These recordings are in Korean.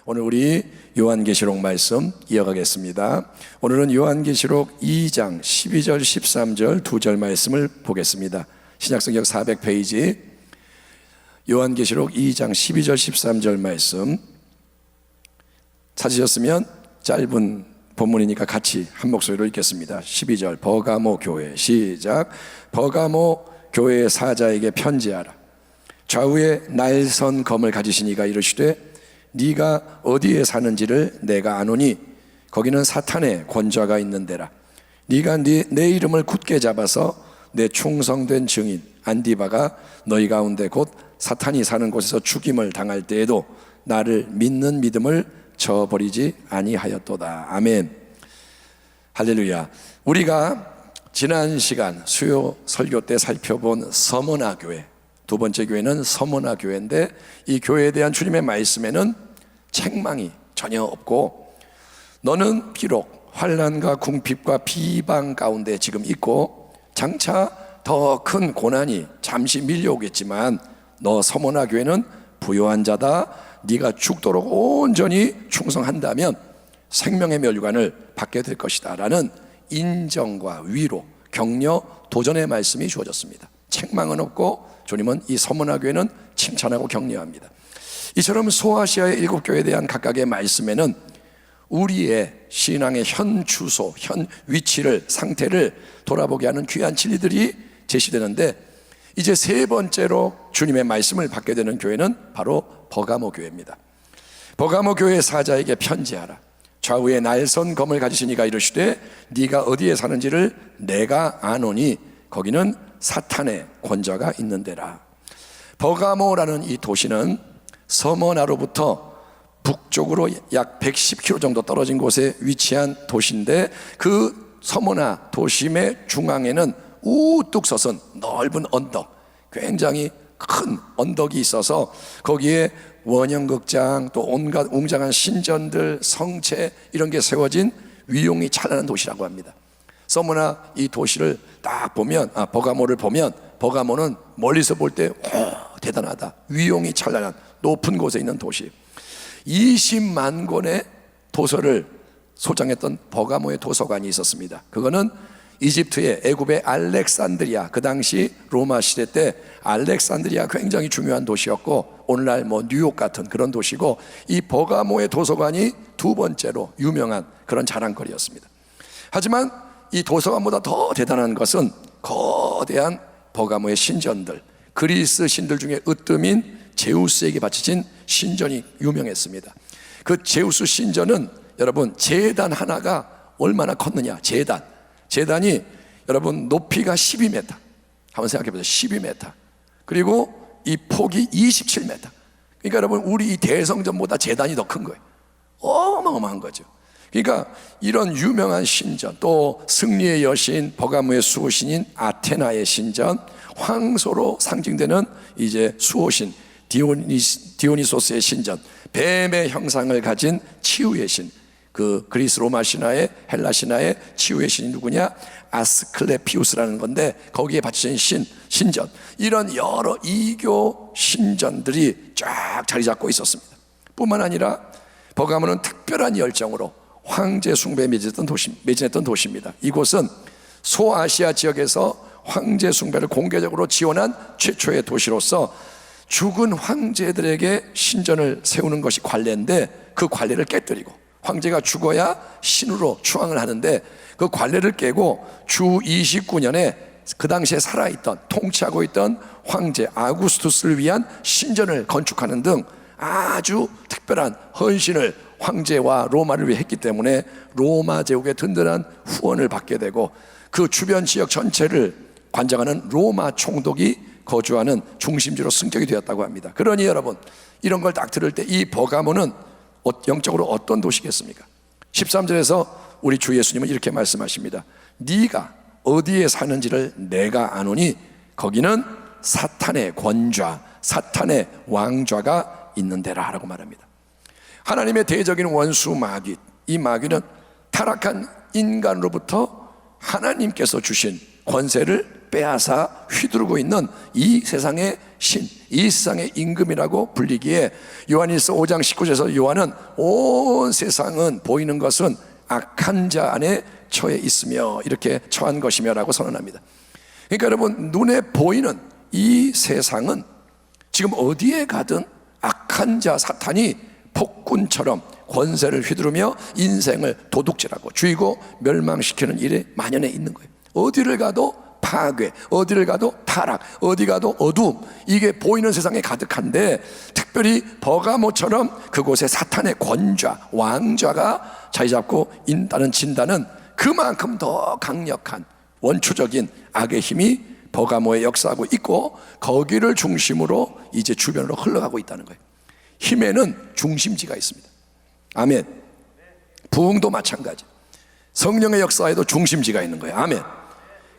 오늘 우리 요한계시록 말씀 이어가겠습니다. 오늘은 요한계시록 2장 12절 13절 2절 말씀을 보겠습니다. 신약성경 400페이지 요한계시록 2장 12절 13절 말씀 찾으셨으면 짧은 본문이니까 같이 한 목소리로 읽겠습니다. 12절 버가모 교회 시작. 버가모 교회의 사자에게 편지하라. 좌우에 날선 검을 가지신 이가 이르시되 네가 어디에 사는지를 내가 아노니 거기는 사탄의 권좌가 있는 데라. 네가 내 이름을 굳게 잡아서 내 충성된 증인 안디바가 너희 가운데 곧 사탄이 사는 곳에서 죽임을 당할 때에도 나를 믿는 믿음을 저버리지 아니하였도다. 아멘. 할렐루야. 우리가 지난 시간 수요 설교 때 살펴본 서머나 교회, 두 번째 교회는 서머나 교회인데, 이 교회에 대한 주님의 말씀에는 책망이 전혀 없고, 너는 비록 환난과 궁핍과 비방 가운데 지금 있고 장차 더 큰 고난이 잠시 밀려오겠지만 너 서머나 교회는 부요한 자다. 네가 죽도록 온전히 충성한다면 생명의 멸류관을 받게 될 것이다 라는 인정과 위로, 격려, 도전의 말씀이 주어졌습니다. 책망은 없고 주님은 이 서머나 교회는 칭찬하고 격려합니다. 이처럼 소아시아의 7교회에 대한 각각의 말씀에는 우리의 신앙의 현 주소, 현 위치를, 상태를 돌아보게 하는 귀한 진리들이 제시되는데, 이제 세 번째로 주님의 말씀을 받게 되는 교회는 바로 버가모 교회입니다. 버가모 교회의 사자에게 편지하라. 좌우에 날선 검을 가지신 이가 이르시되 네가 어디에 사는지를 내가 아노니 거기는 사탄의 권좌가 있는 데라. 버가모라는 이 도시는 서머나로부터 북쪽으로 약 110km 정도 떨어진 곳에 위치한 도시인데, 그 서머나 도심의 중앙에는 우뚝 솟은 넓은 언덕, 굉장히 큰 언덕이 있어서 거기에 원형극장, 또 온갖 웅장한 신전들, 성체 이런 게 세워진 위용이 찬란한 도시라고 합니다. 서머나 이 도시를 딱 보면, 버가모를 보면, 버가모는 멀리서 볼 때 대단하다, 위용이 찬란한 높은 곳에 있는 도시. 20만 권의 도서를 소장했던 버가모의 도서관이 있었습니다. 그거는 이집트의, 애굽의 알렉산드리아, 그 당시 로마 시대 때 알렉산드리아 굉장히 중요한 도시였고, 오늘날 뉴욕 같은 그런 도시고, 이 버가모의 도서관이 두 번째로 유명한 그런 자랑거리였습니다. 하지만 이 도서관보다 더 대단한 것은 거대한 버가모의 신전들, 그리스 신들 중에 으뜸인 제우스에게 바쳐진 신전이 유명했습니다. 그 제우스 신전은 여러분 제단 하나가 얼마나 컸느냐. 제단이 여러분 높이가 12m, 한번 생각해 보세요. 12m, 그리고 이 폭이 27m. 그러니까 여러분 우리 이 대성전보다 제단이 더 큰 거예요. 어마어마한 거죠. 그러니까 이런 유명한 신전, 또 승리의 여신 버가모의 수호신인 아테나의 신전, 황소로 상징되는 이제 수호신 디오니소스의 신전, 뱀의 형상을 가진 치유의 신, 그 그리스 로마 신화의, 헬라 신화의 치유의 신이 누구냐? 아스클레피우스라는 건데, 거기에 바쳐진 신전, 이런 여러 이교 신전들이 쫙 자리 잡고 있었습니다. 뿐만 아니라 버가모는 특별한 열정으로 황제 숭배에 매진했던 도시입니다. 이곳은 소아시아 지역에서 황제 숭배를 공개적으로 지원한 최초의 도시로서 죽은 황제들에게 신전을 세우는 것이 관례인데, 그 관례를 깨뜨리고, 황제가 죽어야 신으로 추앙을 하는데 그 관례를 깨고 주 29년에 그 당시에 살아있던, 통치하고 있던 황제 아구스투스를 위한 신전을 건축하는 등 아주 특별한 헌신을 황제와 로마를 위해 했기 때문에 로마 제국의 든든한 후원을 받게 되고, 그 주변 지역 전체를 관장하는 로마 총독이 거주하는 중심지로 승격이 되었다고 합니다. 그러니 여러분, 이런 걸 딱 들을 때 이 버가모는 영적으로 어떤 도시겠습니까? 13절에서 우리 주 예수님은 이렇게 말씀하십니다. 네가 어디에 사는지를 내가 아노니 거기는 사탄의 권좌, 사탄의 왕좌가 있는 데라 라고 말합니다. 하나님의 대적인 원수 마귀, 이 마귀는 타락한 인간으로부터 하나님께서 주신 권세를 빼앗아 휘두르고 있는 이 세상의 신, 이 세상의 임금이라고 불리기에 요한일서 5장 19절에서 요한은 온 세상은 보이는 것은 악한 자 안에 처해 있으며 이렇게 처한 것이며 라고 선언합니다. 그러니까 여러분, 눈에 보이는 이 세상은 지금 어디에 가든 악한 자 사탄이 폭군처럼 권세를 휘두르며 인생을 도둑질하고 죽이고 멸망시키는 일에 만연해 있는 거예요. 어디를 가도 파괴, 어디를 가도 타락, 어디 가도 어두움, 이게 보이는 세상에 가득한데 특별히 버가모처럼 그곳에 사탄의 권좌, 왕좌가 자리 잡고 있다는 진단은 그만큼 더 강력한 원초적인 악의 힘이 버가모에 역사하고 있고 거기를 중심으로 이제 주변으로 흘러가고 있다는 거예요. 힘에는 중심지가 있습니다. 아멘. 부흥도 마찬가지. 성령의 역사에도 중심지가 있는 거예요. 아멘.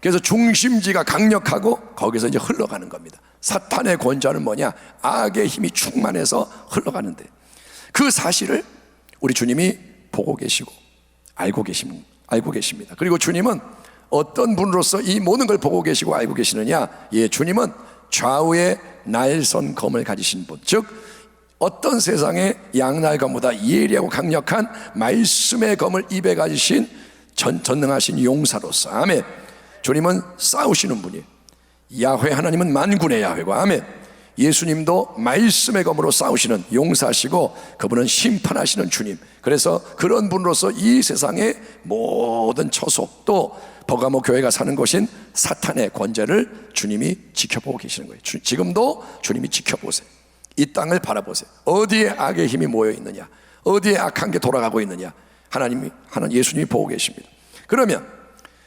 그래서 중심지가 강력하고 거기서 이제 흘러가는 겁니다. 사탄의 권좌는 뭐냐? 악의 힘이 충만해서 흘러가는데 그 사실을 우리 주님이 보고 계시고 알고 계십니다. 그리고 주님은 어떤 분으로서 이 모든 걸 보고 계시고 알고 계시느냐? 예, 주님은 좌우에 날선 검을 가지신 분, 즉 어떤 세상의 양날검보다 예리하고 강력한 말씀의 검을 입에 가지신 전능하신 용사로서, 아멘. 주님은 싸우시는 분이에요. 야훼 하나님은 만군의 야훼고, 아멘. 예수님도 말씀의 검으로 싸우시는 용사시고 그분은 심판하시는 주님. 그래서 그런 분으로서 이 세상의 모든 처소, 또 버가모 교회가 사는 곳인 사탄의 권세를 주님이 지켜보고 계시는 거예요. 지금도 주님이 지켜보세요. 이 땅을 바라보세요. 어디에 악의 힘이 모여 있느냐, 어디에 악한 게 돌아가고 있느냐, 예수님이 보고 계십니다. 그러면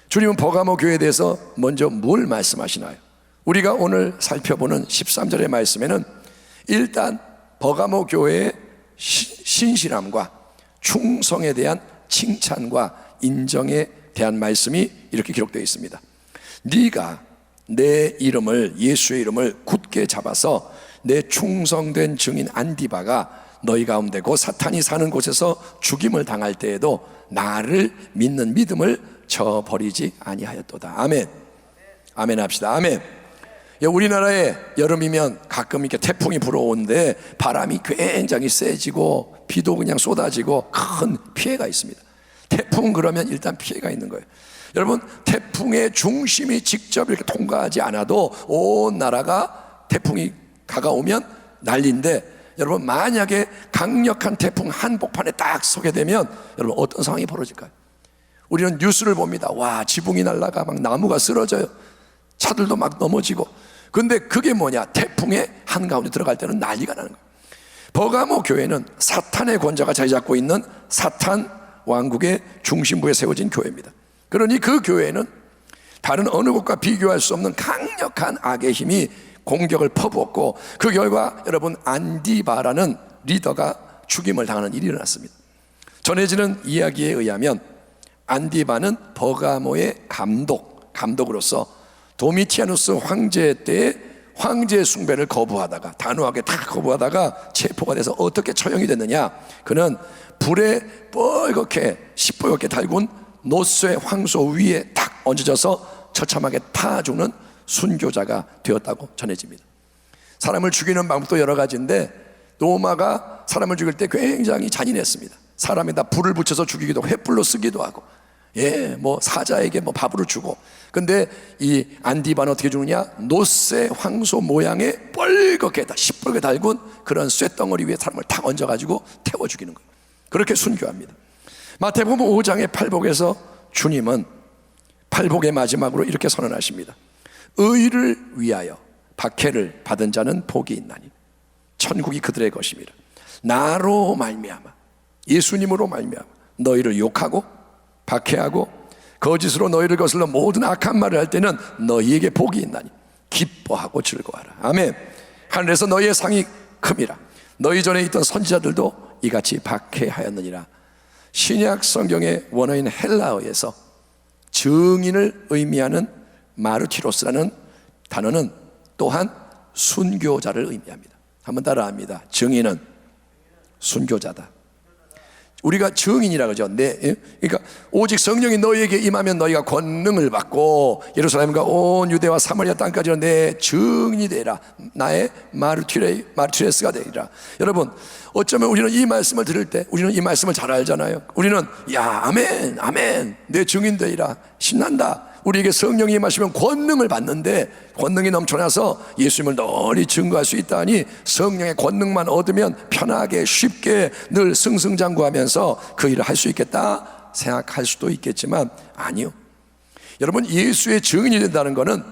주님은 버가모 교회에 대해서 먼저 뭘 말씀하시나요? 우리가 오늘 살펴보는 13절의 말씀에는 일단 버가모 교회의 신실함과 충성에 대한 칭찬과 인정에 대한 말씀이 이렇게 기록되어 있습니다. 네가 내 이름을, 예수의 이름을 굳게 잡아서 내 충성된 증인 안디바가 너희 가운데 곧 사탄이 사는 곳에서 죽임을 당할 때에도 나를 믿는 믿음을 저버리지 아니하였도다. 아멘. 아멘 합시다. 아멘. 우리나라에 여름이면 가끔 이렇게 태풍이 불어오는데 바람이 굉장히 세지고 비도 그냥 쏟아지고 큰 피해가 있습니다. 태풍 그러면 일단 피해가 있는 거예요. 여러분, 태풍의 중심이 직접 이렇게 통과하지 않아도 온 나라가 태풍이 다가오면 난리인데, 여러분 만약에 강력한 태풍 한복판에 딱 서게 되면 여러분 어떤 상황이 벌어질까요? 우리는 뉴스를 봅니다. 와, 지붕이 날아가 막 나무가 쓰러져요. 차들도 막 넘어지고. 근데 그게 뭐냐? 태풍의 한가운데 들어갈 때는 난리가 나는 거예요. 버가모 교회는 사탄의 권좌가 자리 잡고 있는 사탄 왕국의 중심부에 세워진 교회입니다. 그러니 그 교회는 다른 어느 곳과 비교할 수 없는 강력한 악의 힘이 공격을 퍼부었고 그 결과 여러분 안디바라는 리더가 죽임을 당하는 일이 일어났습니다. 전해지는 이야기에 의하면 안디바는 버가모의 감독으로서 도미티아누스 황제 때의 황제 숭배를 거부하다가 단호하게 다 거부하다가 체포가 돼서 어떻게 처형이 됐느냐? 그는 불에 뻘겋게 시뻘겋게 달군 노쇠 황소 위에 탁 얹어져서 처참하게 타 죽는 순교자가 되었다고 전해집니다. 사람을 죽이는 방법도 여러 가지인데 로마가 사람을 죽일 때 굉장히 잔인했습니다. 사람에다 불을 붙여서 죽이기도 하고 횃불로 쓰기도 하고, 사자에게 밥으로 주고. 근데 이 안디바는 어떻게 죽느냐? 노쇠 황소 모양의 뻘겋게 시뻘게 달군 그런 쇠덩어리 위에 사람을 탁 얹어가지고 태워 죽이는 거예요. 그렇게 순교합니다. 마태복음 5장의 팔복에서 주님은 팔복의 마지막으로 이렇게 선언하십니다. 의를 위하여 박해를 받은 자는 복이 있나니 천국이 그들의 것입니다. 나로 말미암아, 예수님으로 말미암아 너희를 욕하고 박해하고 거짓으로 너희를 거슬러 모든 악한 말을 할 때는 너희에게 복이 있나니 기뻐하고 즐거워하라. 아멘. 하늘에서 너희의 상이 큼이라. 너희 전에 있던 선지자들도 이같이 박해하였느니라. 신약 성경의 원어인 헬라어에서 증인을 의미하는 마르티로스라는 단어는 또한 순교자를 의미합니다. 한번 따라합니다. 증인은 순교자다. 우리가 증인이라 그러죠. 그러니까 오직 성령이 너희에게 임하면 너희가 권능을 받고 예루살렘과 온 유대와 사마리아 땅까지 내 증인이 되리라. 나의 마르티레스가 되리라. 여러분, 어쩌면 우리는 이 말씀을 들을 때 우리는 이 말씀을 잘 알잖아요. 우리는 야, 아멘, 아멘, 내 증인 되리라. 신난다. 우리에게 성령이 임하시면 권능을 받는데, 권능이 넘쳐나서 예수님을 널리 증거할 수 있다니, 성령의 권능만 얻으면 편하게 쉽게 늘 승승장구하면서 그 일을 할 수 있겠다 생각할 수도 있겠지만 아니요. 여러분, 예수의 증인이 된다는 것은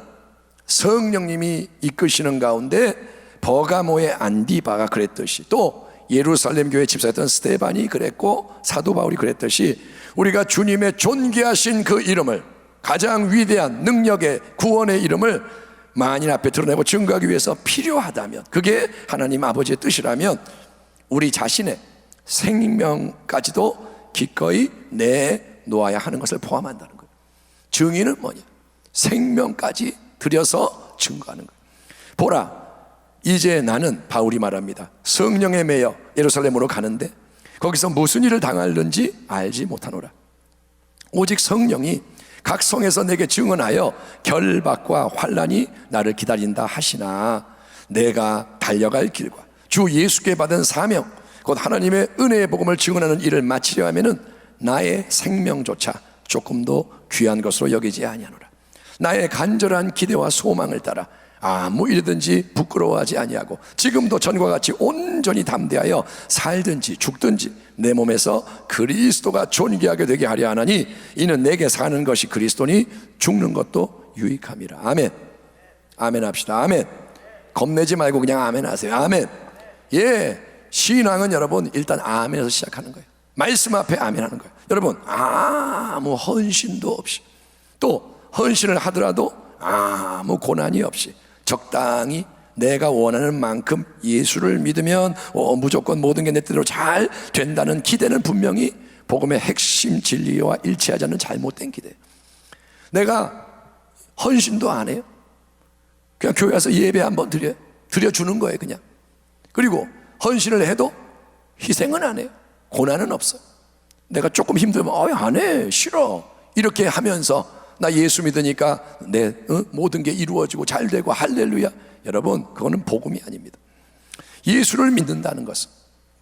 성령님이 이끄시는 가운데 버가모의 안디바가 그랬듯이, 또 예루살렘 교회 집사였던 스데반이 그랬고 사도 바울이 그랬듯이, 우리가 주님의 존귀하신 그 이름을, 가장 위대한 능력의 구원의 이름을 만인 앞에 드러내고 증거하기 위해서 필요하다면, 그게 하나님 아버지의 뜻이라면 우리 자신의 생명까지도 기꺼이 내놓아야 하는 것을 포함한다는 거예요. 증인은 뭐냐? 생명까지 들여서 증거하는 거예요. 보라, 이제 나는, 바울이 말합니다, 성령에 매여 예루살렘으로 가는데 거기서 무슨 일을 당할는지 알지 못하노라. 오직 성령이 각 성에서 내게 증언하여 결박과 환난이 나를 기다린다 하시나, 내가 달려갈 길과 주 예수께 받은 사명, 곧 하나님의 은혜의 복음을 증언하는 일을 마치려 하면은 나의 생명조차 조금도 귀한 것으로 여기지 아니하노라. 나의 간절한 기대와 소망을 따라 아무 일이든지 부끄러워하지 아니하고 지금도 전과 같이 온전히 담대하여 살든지 죽든지 내 몸에서 그리스도가 존귀하게 되게 하려 하나니, 이는 내게 사는 것이 그리스도니 죽는 것도 유익함이라. 아멘. 아멘 합시다. 아멘. 겁내지 말고 그냥 아멘 하세요. 아멘. 예, 신앙은 여러분 일단 아멘에서 시작하는 거예요. 말씀 앞에 아멘 하는 거예요. 여러분, 아무 헌신도 없이, 또 헌신을 하더라도 아무 고난이 없이 적당히 내가 원하는 만큼 예수를 믿으면 무조건 모든 게 내 뜻대로 잘 된다는 기대는 분명히 복음의 핵심 진리와 일치하지 않는 잘못된 기대. 내가 헌신도 안 해요. 그냥 교회 와서 예배 한번 드려주는 거예요, 그냥. 그리고 헌신을 해도 희생은 안 해요. 고난은 없어요. 내가 조금 힘들면 안 해, 싫어, 이렇게 하면서 나 예수 믿으니까 내 모든 게 이루어지고 잘 되고 할렐루야. 여러분, 그거는 복음이 아닙니다. 예수를 믿는다는 것은,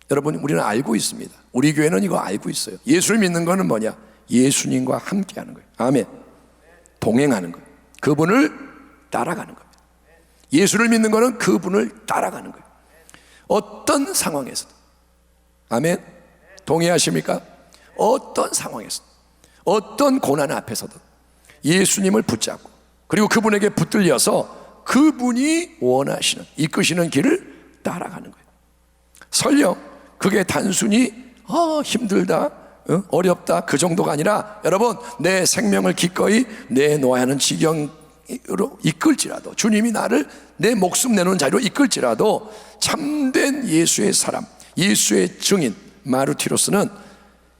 여러분, 우리는 알고 있습니다. 우리 교회는 이거 알고 있어요. 예수를 믿는 거는 뭐냐? 예수님과 함께 하는 거예요. 아멘. 동행하는 거예요. 그분을 따라가는 거예요. 예수를 믿는 거는 그분을 따라가는 거예요. 어떤 상황에서도. 아멘. 동의하십니까? 어떤 상황에서도, 어떤 고난 앞에서도 예수님을 붙잡고, 그리고 그분에게 붙들려서 그분이 원하시는, 이끄시는 길을 따라가는 거예요. 설령 그게 단순히 힘들다, 어렵다, 그 정도가 아니라, 여러분, 내 생명을 기꺼이 내놓아야 하는 지경으로 이끌지라도, 주님이 나를 내 목숨 내놓은 자리로 이끌지라도, 참된 예수의 사람, 예수의 증인 마르티로스는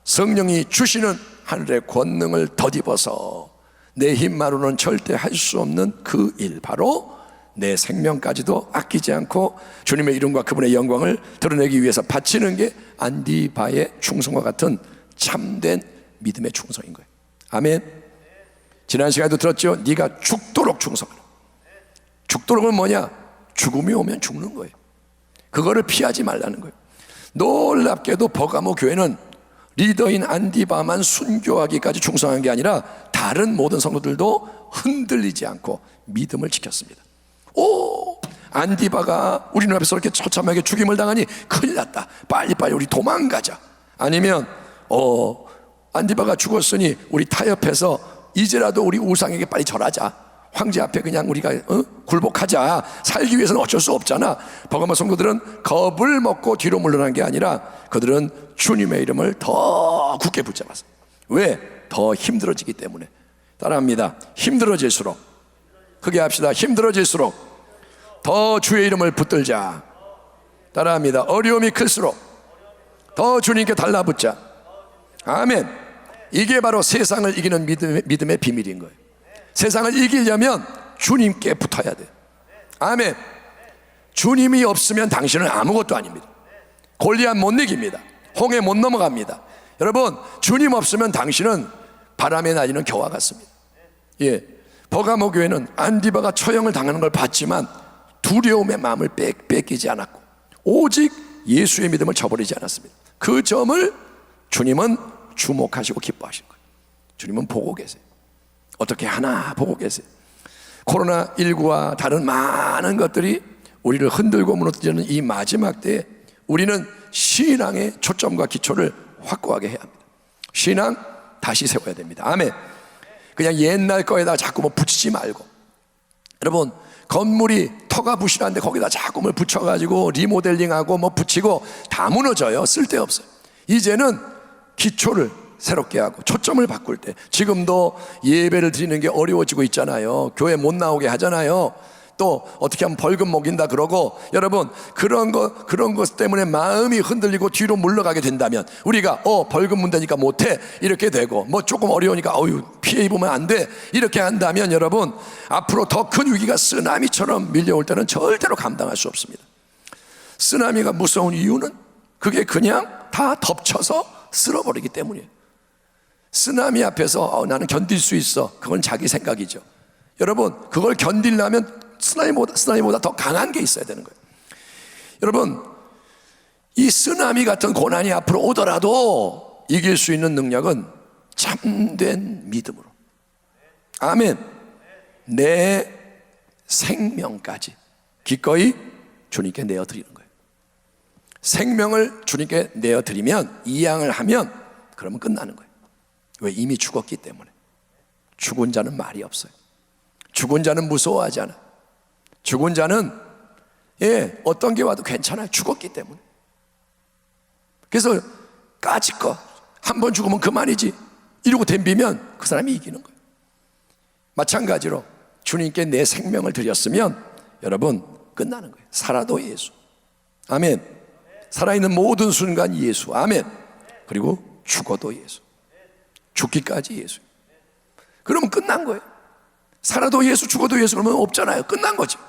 성령이 주시는 하늘의 권능을 덧입어서 내 힘만으로는 절대 할 수 없는 그 일, 바로 내 생명까지도 아끼지 않고 주님의 이름과 그분의 영광을 드러내기 위해서 바치는 게 안디바의 충성과 같은 참된 믿음의 충성인 거예요. 아멘. 지난 시간에도 들었죠? 네가 죽도록 충성하라. 죽도록은 뭐냐? 죽음이 오면 죽는 거예요. 그거를 피하지 말라는 거예요. 놀랍게도 버가모 교회는 리더인 안디바만 순교하기까지 충성한 게 아니라 다른 모든 성도들도 흔들리지 않고 믿음을 지켰습니다. 안디바가 우리 눈앞에서 이렇게 처참하게 죽임을 당하니 큰일 났다, 빨리빨리 우리 도망가자. 아니면 안디바가 죽었으니 우리 타협해서 이제라도 우리 우상에게 빨리 절하자, 황제 앞에 그냥 우리가 굴복하자, 살기 위해서는 어쩔 수 없잖아. 버가모 성도들은 겁을 먹고 뒤로 물러난 게 아니라 그들은 주님의 이름을 더 굳게 붙잡았어. 왜? 더 힘들어지기 때문에. 따라합니다. 힘들어질수록, 크게 합시다. 힘들어질수록 더 주의 이름을 붙들자. 따라합니다. 어려움이 클수록 더 주님께 달라붙자. 아멘. 이게 바로 세상을 이기는 믿음의 비밀인 거예요. 세상을 이기려면 주님께 붙어야 돼요. 아멘. 주님이 없으면 당신은 아무것도 아닙니다. 골리앗 못 이깁니다. 홍해 못 넘어갑니다. 여러분, 주님 없으면 당신은 바람에 날리는 겨와 같습니다. 예, 버가모 교회는 안디바가 처형을 당하는 걸 봤지만 두려움의 마음을 뺏기지 않았고 오직 예수의 믿음을 저버리지 않았습니다. 그 점을 주님은 주목하시고 기뻐하신 거예요. 주님은 보고 계세요. 어떻게 하나 보고 계세요. 코로나19와 다른 많은 것들이 우리를 흔들고 무너뜨리는 이 마지막 때에 우리는 신앙의 초점과 기초를 확고하게 해야 합니다. 신앙 다시 세워야 됩니다. 아멘. 그냥 옛날 거에다 자꾸 뭐 붙이지 말고, 여러분, 건물이 터가 부실한데 거기다 자꾸 뭘 붙여가지고 리모델링하고 뭐 붙이고 다 무너져요. 쓸데없어요. 이제는 기초를 새롭게 하고 초점을 바꿀 때, 지금도 예배를 드리는 게 어려워지고 있잖아요. 교회 못 나오게 하잖아요. 또 어떻게 하면 벌금 먹인다 그러고, 여러분, 그런 것 때문에 마음이 흔들리고 뒤로 물러가게 된다면 우리가 벌금 문다니까 못해 이렇게 되고, 뭐 조금 어려우니까 피해 입으면 안 돼 이렇게 한다면 여러분, 앞으로 더 큰 위기가 쓰나미처럼 밀려올 때는 절대로 감당할 수 없습니다. 쓰나미가 무서운 이유는 그게 그냥 다 덮쳐서 쓸어버리기 때문이에요. 쓰나미 앞에서 나는 견딜 수 있어, 그건 자기 생각이죠. 여러분, 그걸 견디려면 쓰나미보다 더 강한 게 있어야 되는 거예요. 여러분, 이 쓰나미 같은 고난이 앞으로 오더라도 이길 수 있는 능력은 참된 믿음으로, 아멘, 내 생명까지 기꺼이 주님께 내어드리는 거예요. 생명을 주님께 내어드리면, 이양을 하면, 그러면 끝나는 거예요. 왜? 이미 죽었기 때문에. 죽은 자는 말이 없어요. 죽은 자는 무서워하지 않아. 죽은 자는 어떤 게 와도 괜찮아요. 죽었기 때문에. 그래서 까짓거 한 번 죽으면 그만이지 이러고 덤비면 그 사람이 이기는 거예요. 마찬가지로 주님께 내 생명을 드렸으면 여러분 끝나는 거예요. 살아도 예수, 아멘. 살아있는 모든 순간 예수, 아멘. 그리고 죽어도 예수, 죽기까지 예수. 그러면 끝난 거예요. 살아도 예수, 죽어도 예수, 그러면 없잖아요. 끝난 거죠.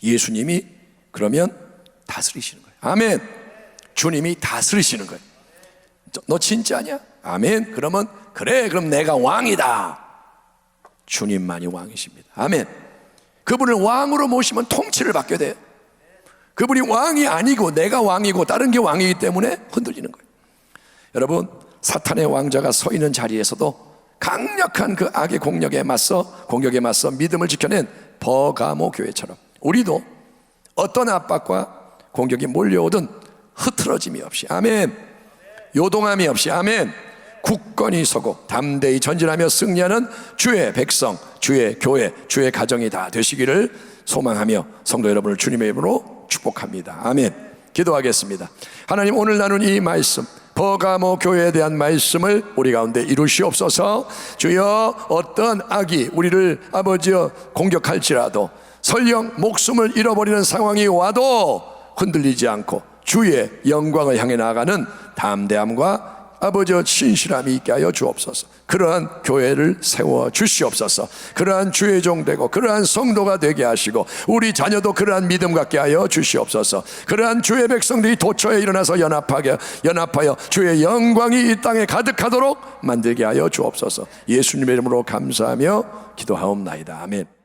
예수님이 그러면 다스리시는 거예요. 아멘. 주님이 다스리시는 거예요. 너 진짜냐? 아멘. 그러면 그래, 그럼 내가 왕이다. 주님만이 왕이십니다. 아멘. 그분을 왕으로 모시면 통치를 받게 돼요. 그분이 왕이 아니고 내가 왕이고 다른 게 왕이기 때문에 흔들리는 거예요. 여러분, 사탄의 왕자가 서 있는 자리에서도 강력한 그 악의 공격에 맞서 믿음을 지켜낸 버가모 교회처럼 우리도 어떤 압박과 공격이 몰려오든 흐트러짐이 없이, 아멘, 요동함이 없이, 아멘, 굳건히 서고 담대히 전진하며 승리하는 주의 백성, 주의 교회, 주의 가정이 다 되시기를 소망하며 성도 여러분을 주님의 이름으로 축복합니다. 아멘. 기도하겠습니다. 하나님, 오늘 나눈 이 말씀, 버가모 교회에 대한 말씀을 우리 가운데 이루시옵소서. 주여, 어떤 악이 우리를 아버지여 공격할지라도, 설령 목숨을 잃어버리는 상황이 와도 흔들리지 않고 주의 영광을 향해 나아가는 담대함과 아버지여 신실함이 있게 하여 주옵소서. 그러한 교회를 세워 주시옵소서. 그러한 주의 종 되고 그러한 성도가 되게 하시고 우리 자녀도 그러한 믿음 갖게 하여 주시옵소서. 그러한 주의 백성들이 도처에 일어나서 연합하여 주의 영광이 이 땅에 가득하도록 만들게 하여 주옵소서. 예수님의 이름으로 감사하며 기도하옵나이다. 아멘.